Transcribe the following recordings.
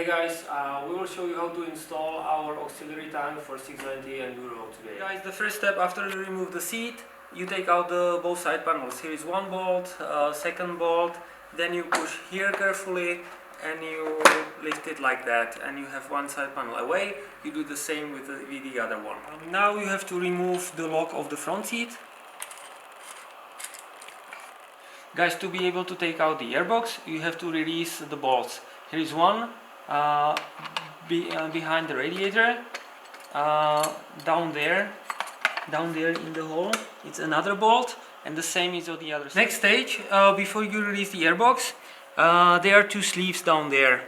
Hey guys, we will show you how to install our auxiliary tank for 690 Enduro today. Guys, the first step after you remove the seat, you take out both side panels. Here is one bolt, second bolt, then you push here carefully and you lift it like that and you have one side panel away. You do the same with the other one. Now you have to remove the lock of the front seat. Guys, to be able to take out the airbox, you have to release the bolts. Here is one behind the radiator, down there in the hole. It's another bolt, and the same is on the other side. Next stage, before you release the airbox, there are two sleeves down there.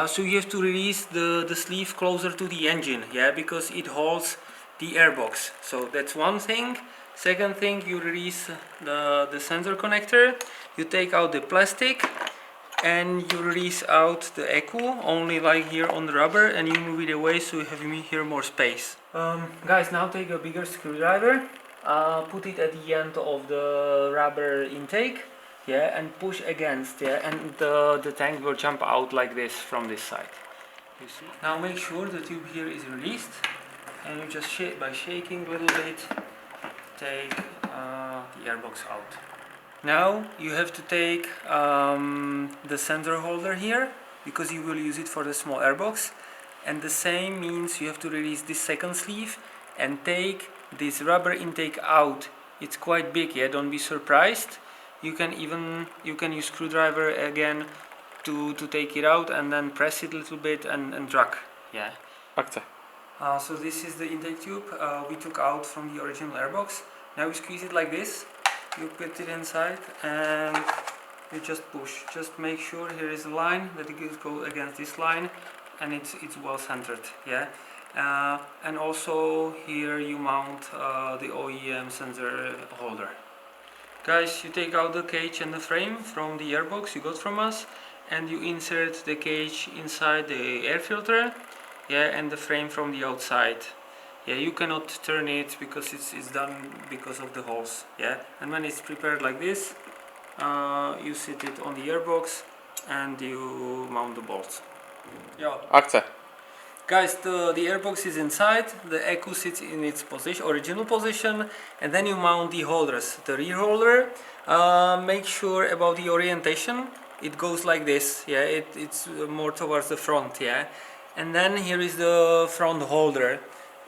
So you have to release the sleeve closer to the engine, yeah, because it holds the airbox. So that's one thing. Second thing, you release the sensor connector, you take out the plastic and you release out the ECU, only like here on the rubber, and you move it away so you have here more space. Guys, now take a bigger screwdriver, put it at the end of the rubber intake, yeah, and push against, yeah, and the tank will jump out like this from this side. You see? Now make sure the tube here is released, and you just by shaking a little bit take the airbox out. Now you have to take the sensor holder here, because you will use it for the small airbox, and the same means you have to release this second sleeve and take this rubber intake out. It's quite big, yeah, don't be surprised. You can use screwdriver again to take it out and then press it a little bit and drag, yeah. Akce. So this is the intake tube we took out from the original airbox. Now we squeeze it like this, you put it inside and you just push. Just make sure here is a line that it goes against this line and it's well centered, yeah. And also here you mount the OEM sensor holder. Guys, you take out the cage and the frame from the airbox you got from us and you insert the cage inside the air filter, yeah, and the frame from the outside. Yeah, you cannot turn it because it's done because of the holes, yeah. And when it's prepared like this, you sit it on the airbox and you mount the bolts. Yeah. Akce. Guys, the airbox is inside, the ECU sits in its original position, and then you mount the holders. The rear holder, make sure about the orientation. It goes like this, yeah, it's more towards the front, yeah. And then here is the front holder.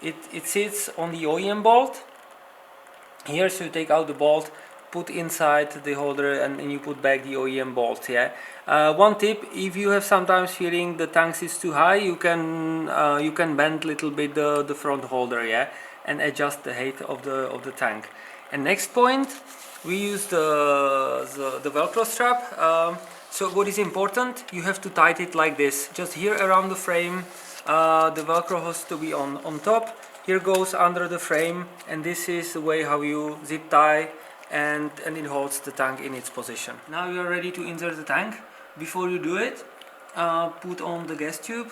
It sits on the OEM bolt here, so you take out the bolt, put inside the holder and you put back the OEM bolt, yeah. One tip, if you have sometimes feeling the tank is too high, you can bend a little bit the front holder, yeah, and adjust the height of the tank. And next point, we use the velcro strap. So what is important, you have to tighten it like this, just here around the frame. The velcro has to be on top, here goes under the frame, and this is the way how you zip tie and it holds the tank in its position. Now you are ready to insert the tank. Before you do it, put on the gas tube,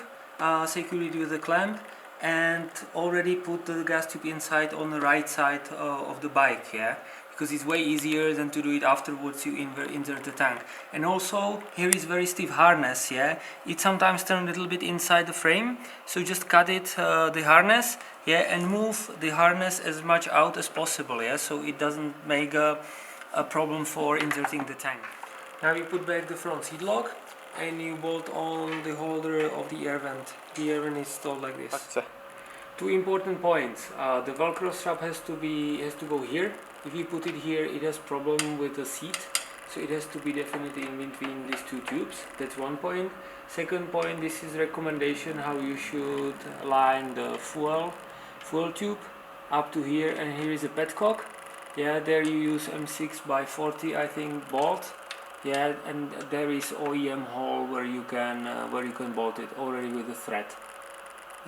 secure it with a clamp, and already put the gas tube inside on the right side of the bike, yeah, because it's way easier than to do it afterwards you insert the tank. And also here is very stiff harness, yeah, it sometimes turns a little bit inside the frame, so just cut it, the harness, yeah, and move the harness as much out as possible, yeah, so it doesn't make a problem for inserting the tank. Now you put back the front seat lock and you bolt on the holder of the air vent. The air vent is installed like this. Akce. Two important points. The velcro strap has to go here. If you put it here, it has problem with the seat, so it has to be definitely in between these two tubes. That's one point. Second point, this is recommendation how you should line the fuel tube up to here, and here is a petcock. Yeah, there you use M6x40, I think, bolt. Yeah, and there is OEM hole where you can bolt it already with a thread.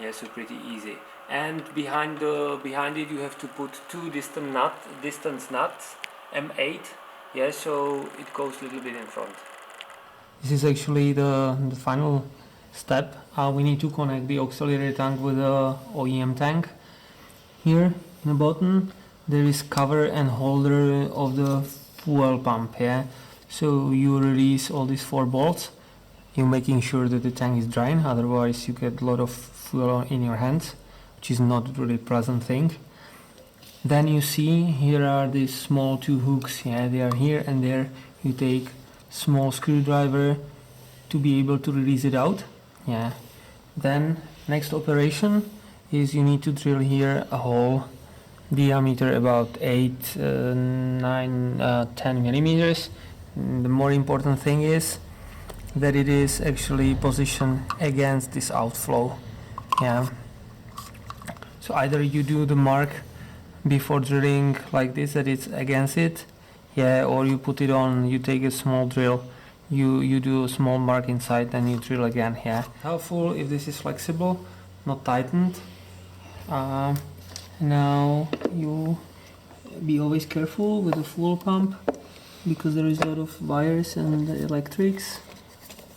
Yeah, so pretty easy. And behind it you have to put two distance nuts, M8. Yeah, so it goes a little bit in front. This is actually the final step. We need to connect the auxiliary tank with the OEM tank. Here in the bottom there is cover and holder of the fuel pump, yeah. So you release all these 4 bolts you're making sure that the tank is drying, otherwise you get a lot of fuel in your hands, which is not really a pleasant thing. Then you see here are these small two hooks, yeah, they are here and there. You take small screwdriver to be able to release it out, yeah. Then next operation is you need to drill here a hole, diameter about 8, 9, 10 millimeters. The more important thing is that it is actually positioned against this outflow, yeah. So either you do the mark before drilling like this, that it's against it, yeah, or you put it on, you take a small drill, you do a small mark inside, then you drill again, yeah. Helpful if this is flexible, not tightened. Now you be always careful with the fuel pump, because there is a lot of wires and electrics.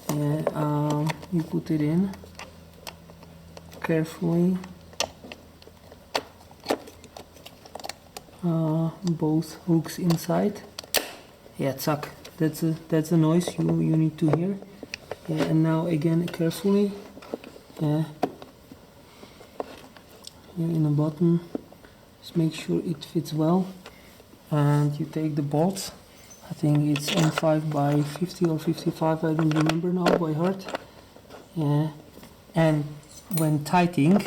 Yeah, you put it in carefully, both hooks inside. Yeah, zack, that's a noise you need to hear. Yeah, and now again carefully, yeah, here in the bottom, just make sure it fits well, and you take the bolts. I think it's M5 by 50 or 55, I don't remember now by heart. Yeah, and when tightening,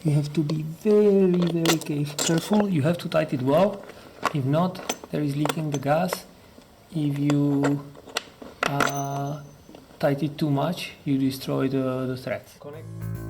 you have to be very careful. You have to tighten it well. If not, there is leaking the gas. If you tighten it too much, you destroy the threads. Connect.